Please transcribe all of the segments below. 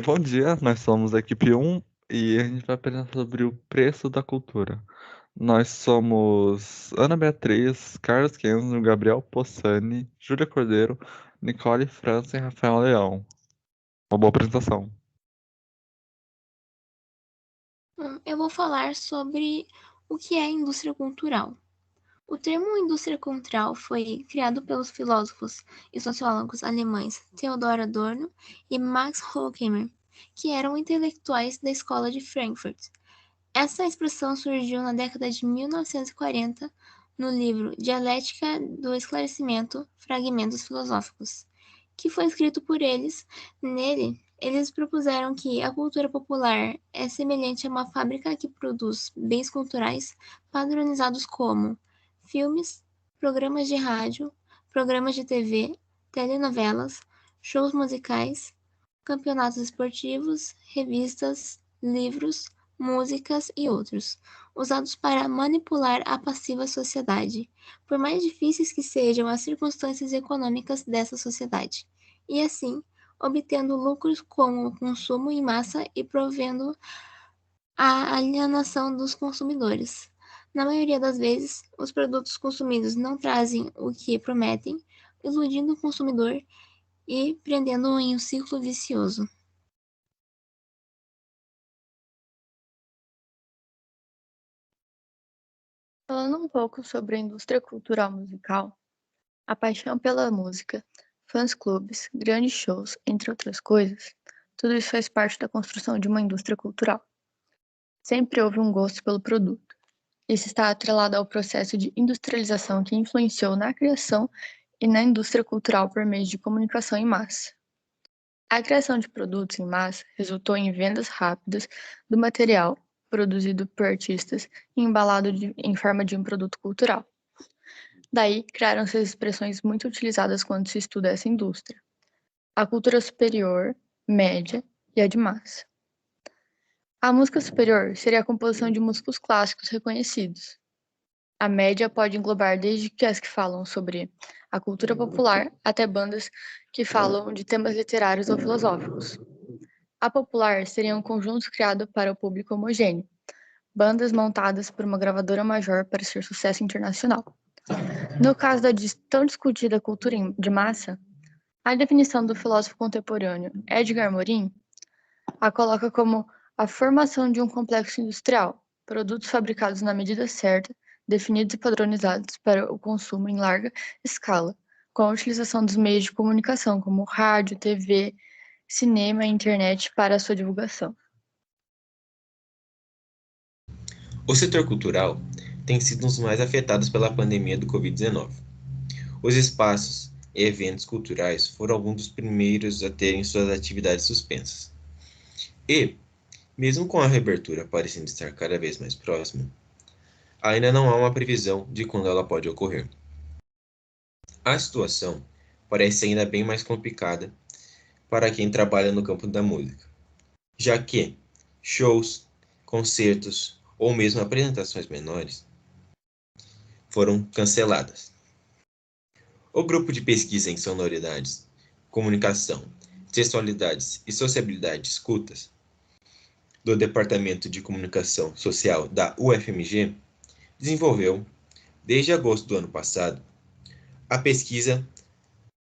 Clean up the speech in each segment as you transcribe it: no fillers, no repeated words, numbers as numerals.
Bom dia, nós somos a equipe 1 e a gente vai apresentar sobre o preço da cultura. Nós somos Ana Beatriz, Carlos Kenzo, Gabriel Possani, Júlia Cordeiro, Nicole França e Rafael Leão. Uma boa apresentação. Eu vou falar sobre o que é indústria cultural. O termo indústria cultural foi criado pelos filósofos e sociólogos alemães Theodor Adorno e Max Horkheimer, que eram intelectuais da Escola de Frankfurt. Essa expressão surgiu na década de 1940 no livro Dialética do Esclarecimento, Fragmentos Filosóficos, que foi escrito por eles. Nele, eles propuseram que a cultura popular é semelhante a uma fábrica que produz bens culturais padronizados como filmes, programas de rádio, programas de TV, telenovelas, shows musicais, campeonatos esportivos, revistas, livros, músicas e outros, usados para manipular a passiva sociedade, por mais difíceis que sejam as circunstâncias econômicas dessa sociedade, e assim obtendo lucros com o consumo em massa e provendo a alienação dos consumidores. Na maioria das vezes, os produtos consumidos não trazem o que prometem, iludindo o consumidor e prendendo-o em um ciclo vicioso. Falando um pouco sobre a indústria cultural musical, a paixão pela música, fãs-clubes, grandes shows, entre outras coisas, tudo isso faz parte da construção de uma indústria cultural. Sempre houve um gosto pelo produto. Isso está atrelado ao processo de industrialização que influenciou na criação e na indústria cultural por meio de comunicação em massa. A criação de produtos em massa resultou em vendas rápidas do material produzido por artistas e embalado em forma de um produto cultural. Daí, criaram-se as expressões muito utilizadas quando se estuda essa indústria: a cultura superior, média e a de massa. A música superior seria a composição de músicos clássicos reconhecidos. A média pode englobar desde as que falam sobre a cultura popular até bandas que falam de temas literários ou filosóficos. A popular seria um conjunto criado para o público homogêneo, bandas montadas por uma gravadora major para ser sucesso internacional. No caso da tão discutida cultura de massa, a definição do filósofo contemporâneo Edgar Morin a coloca como a formação de um complexo industrial, produtos fabricados na medida certa, definidos e padronizados para o consumo em larga escala, com a utilização dos meios de comunicação como rádio, TV, cinema e internet para a sua divulgação. O setor cultural tem sido um dos mais afetados pela pandemia do Covid-19. Os espaços e eventos culturais foram alguns dos primeiros a terem suas atividades suspensas. E, mesmo com a reabertura parecendo estar cada vez mais próxima, ainda não há uma previsão de quando ela pode ocorrer. A situação parece ainda bem mais complicada para quem trabalha no campo da música, já que shows, concertos ou mesmo apresentações menores foram canceladas. O grupo de pesquisa em sonoridades, comunicação, textualidades e sociabilidade escutas do Departamento de Comunicação Social da UFMG desenvolveu, desde agosto do ano passado, a pesquisa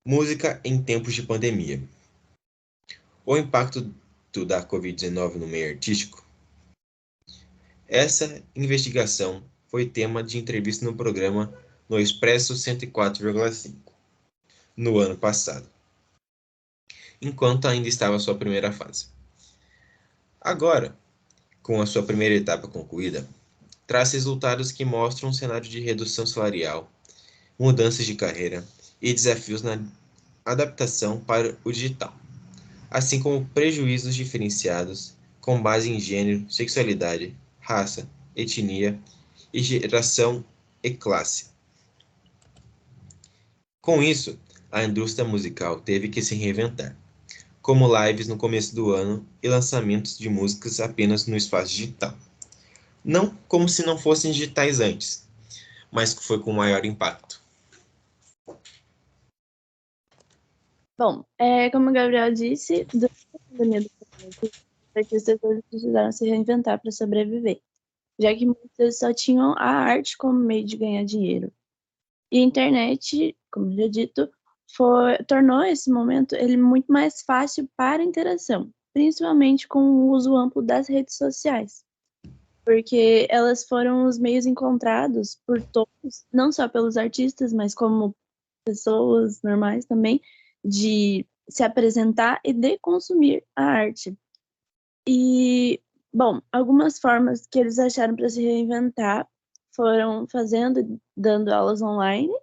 Música em Tempos de Pandemia. O impacto da Covid-19 no meio artístico. Essa investigação foi tema de entrevista no programa no Expresso 104,5 no ano passado, enquanto ainda estava sua primeira fase. Agora, com a sua primeira etapa concluída, traz resultados que mostram um cenário de redução salarial, mudanças de carreira e desafios na adaptação para o digital, assim como prejuízos diferenciados com base em gênero, sexualidade, raça, etnia e geração e classe. Com isso, a indústria musical teve que se reinventar, como lives no começo do ano e lançamentos de músicas apenas no espaço digital. Não como se não fossem digitais antes, mas que foi com maior impacto. Bom, como o Gabriel disse, durante a pandemia do coronavírus, os artistas eles precisaram se reinventar para sobreviver, já que muitos só tinham a arte como meio de ganhar dinheiro. E a internet, como já dito, tornou esse momento ele muito mais fácil para a interação, principalmente com o uso amplo das redes sociais, porque elas foram os meios encontrados por todos, não só pelos artistas, mas como pessoas normais também, de se apresentar e de consumir a arte. E, bom, algumas formas que eles acharam para se reinventar foram fazendo, dando aulas online,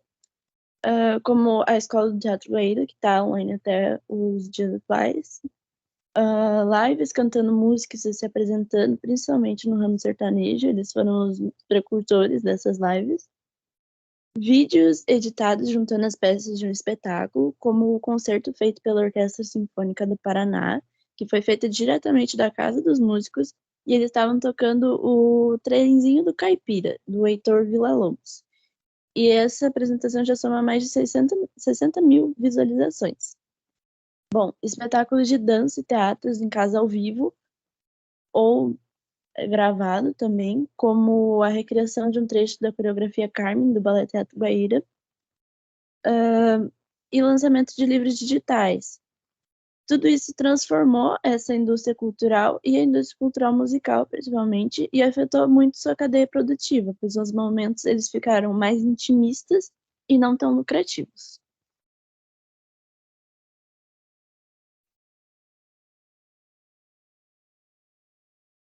como a Escola do Teatro Guaíra, que está online até os dias atuais, lives cantando músicas e se apresentando, principalmente no ramo sertanejo, eles foram os precursores dessas lives. Vídeos editados juntando as peças de um espetáculo, como o concerto feito pela Orquestra Sinfônica do Paraná, que foi feito diretamente da casa dos músicos, e eles estavam tocando o Trenzinho do Caipira, do Heitor Villa-Lobos. E essa apresentação já soma mais de 60 mil visualizações. Bom, espetáculos de dança e teatros em casa ao vivo, ou gravado também, como a recriação de um trecho da coreografia Carmen, do Ballet Teatro Guaíra, e lançamento de livros digitais. Tudo isso transformou essa indústria cultural e a indústria cultural musical, principalmente, e afetou muito sua cadeia produtiva, pois nos momentos eles ficaram mais intimistas e não tão lucrativos.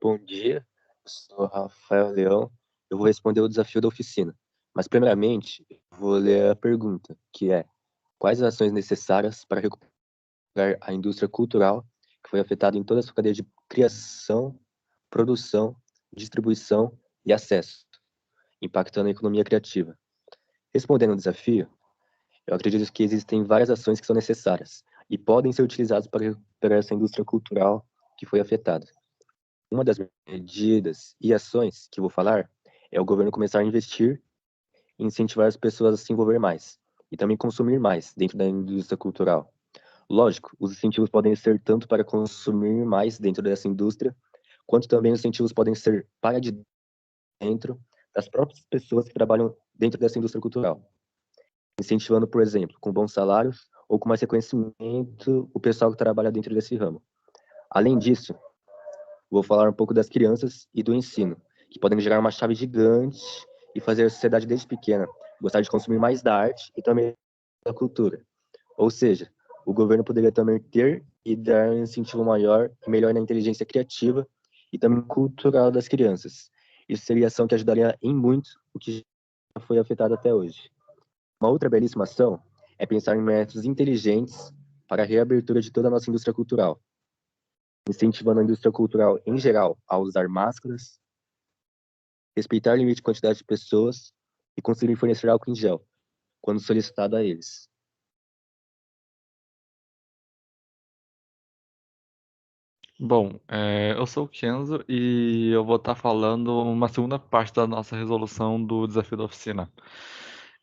Bom dia, eu sou Rafael Leão. Eu vou responder o desafio da oficina. Mas, primeiramente, eu vou ler a pergunta, que é: quais as ações necessárias para recuperar a indústria cultural que foi afetada em toda a sua cadeia de criação, produção, distribuição e acesso, impactando a economia criativa? Respondendo ao desafio, eu acredito que existem várias ações que são necessárias e podem ser utilizadas para recuperar essa indústria cultural que foi afetada. Uma das medidas e ações que vou falar é o governo começar a investir e incentivar as pessoas a se envolver mais e também consumir mais dentro da indústria cultural. Lógico, os incentivos podem ser tanto para consumir mais dentro dessa indústria, quanto também os incentivos podem ser para de dentro das próprias pessoas que trabalham dentro dessa indústria cultural, incentivando, por exemplo, com bons salários ou com mais reconhecimento o pessoal que trabalha dentro desse ramo. Além disso, vou falar um pouco das crianças e do ensino, que podem gerar uma chave gigante e fazer a sociedade desde pequena gostar de consumir mais da arte e também da cultura. Ou seja, o governo poderia também ter e dar um incentivo maior e melhor na inteligência criativa e também cultural das crianças. Isso seria ação que ajudaria em muito o que já foi afetado até hoje. Uma outra belíssima ação é pensar em métodos inteligentes para a reabertura de toda a nossa indústria cultural, incentivando a indústria cultural em geral a usar máscaras, respeitar o limite de quantidade de pessoas e conseguir fornecer álcool em gel, quando solicitado a eles. Bom, eu sou o Kenzo e eu vou estar falando uma segunda parte da nossa resolução do desafio da oficina.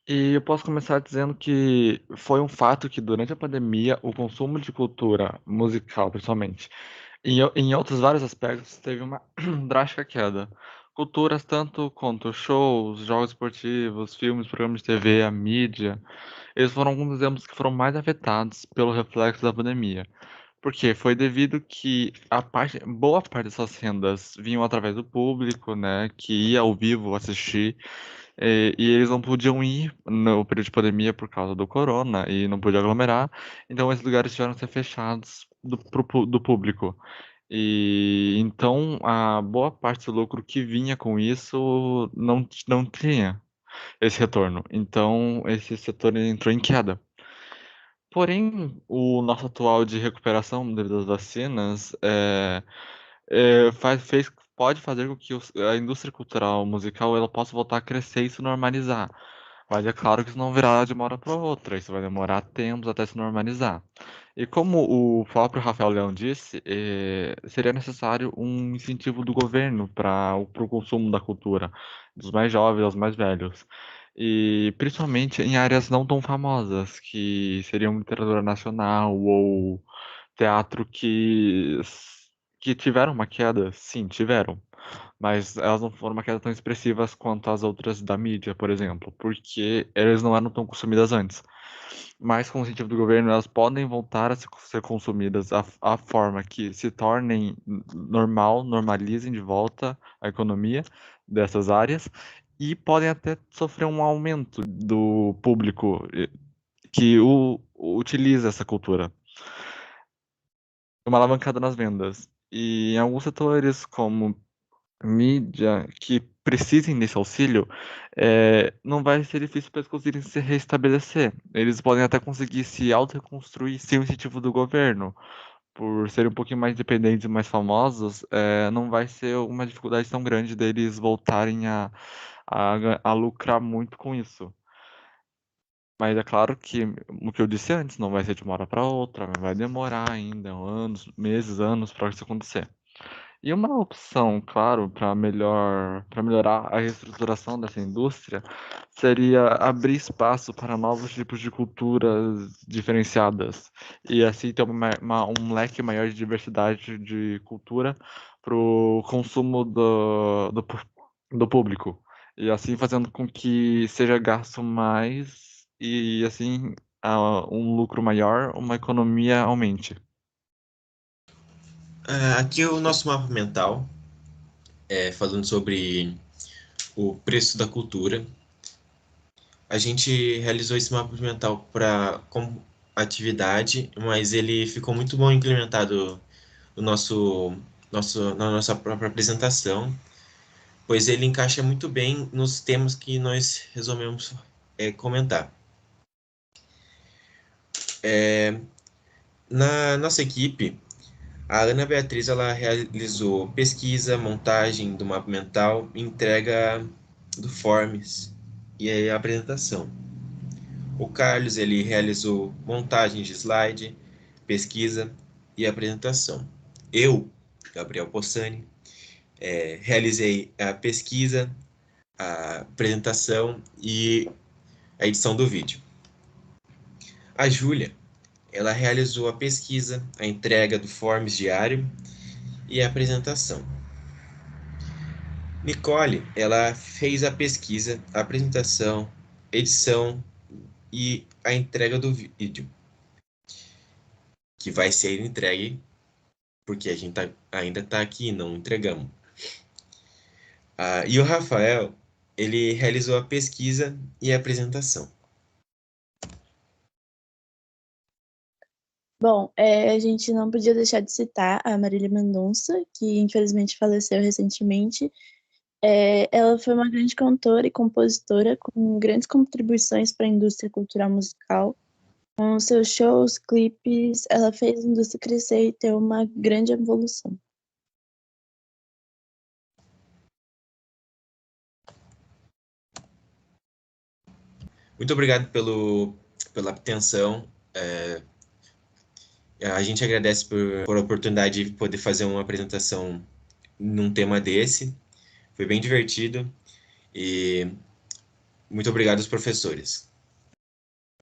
E eu posso começar dizendo que foi um fato que durante a pandemia o consumo de cultura musical, principalmente, em outros vários aspectos, teve uma drástica queda. Culturas tanto quanto shows, jogos esportivos, filmes, programas de TV, a mídia, eles foram alguns exemplos que foram mais afetados pelo reflexo da pandemia. Porque foi devido que boa parte dessas rendas vinham através do público, né, que ia ao vivo assistir, e eles não podiam ir no período de pandemia por causa do corona e não podia aglomerar, então esses lugares tiveram que ser fechados do público. E então a boa parte do lucro que vinha com isso não tinha esse retorno. Então esse setor entrou em queda. Porém, o nosso atual de recuperação devido às vacinas pode fazer com que a indústria cultural musical ela possa voltar a crescer e se normalizar. Mas é claro que isso não virá de uma hora para outra, isso vai demorar tempos até se normalizar. E como o próprio Rafael Leão disse, seria necessário um incentivo do governo para o consumo da cultura, dos mais jovens aos mais velhos. E principalmente em áreas não tão famosas, que seriam literatura nacional ou teatro que tiveram uma queda, sim, tiveram. Mas elas não foram uma queda tão expressivas quanto as outras da mídia, por exemplo, porque elas não eram tão consumidas antes. Mas com o incentivo do governo, elas podem voltar a ser consumidas a forma que se tornem normal, normalizem de volta a economia dessas áreas e podem até sofrer um aumento do público que utiliza essa cultura. Uma alavancada nas vendas. E em alguns setores, como mídia, que precisem desse auxílio, não vai ser difícil para eles conseguirem se restabelecer. Eles podem até conseguir se auto-reconstruir sem o incentivo do governo. Por serem um pouquinho mais independentes e mais famosos, não vai ser uma dificuldade tão grande deles voltarem a lucrar muito com isso. Mas é claro que o que eu disse antes, não vai ser de uma hora para outra, vai demorar ainda anos, meses, anos para isso acontecer. E uma opção, claro, para melhorar a reestruturação dessa indústria seria abrir espaço para novos tipos de culturas diferenciadas e assim ter um leque maior de diversidade de cultura para o consumo do público. E assim fazendo com que seja gasto mais e assim um lucro maior, uma economia aumente. Aqui é o nosso mapa mental, falando sobre o preço da cultura. A gente realizou esse mapa mental como atividade, mas ele ficou muito bom implementado no na nossa própria apresentação, pois ele encaixa muito bem nos temas que nós resolvemos comentar. Na nossa equipe, a Ana Beatriz ela realizou pesquisa, montagem do mapa mental, entrega do forms e a apresentação. O Carlos ele realizou montagem de slide, pesquisa e apresentação. Eu, Gabriel Possani, realizei a pesquisa, a apresentação e a edição do vídeo. A Júlia, ela realizou a pesquisa, a entrega do forms diário e a apresentação. Nicole, ela fez a pesquisa, a apresentação, edição e a entrega do vídeo, que vai ser entregue porque a gente ainda está aqui e não entregamos. E o Rafael, ele realizou a pesquisa e a apresentação. Bom, a gente não podia deixar de citar a Marília Mendonça, que infelizmente faleceu recentemente. Ela foi uma grande cantora e compositora com grandes contribuições para a indústria cultural musical. Com seus shows, clipes, ela fez a indústria crescer e ter uma grande evolução. Muito obrigado pela atenção. A gente agradece por a oportunidade de poder fazer uma apresentação num tema desse. Foi bem divertido e muito obrigado aos professores.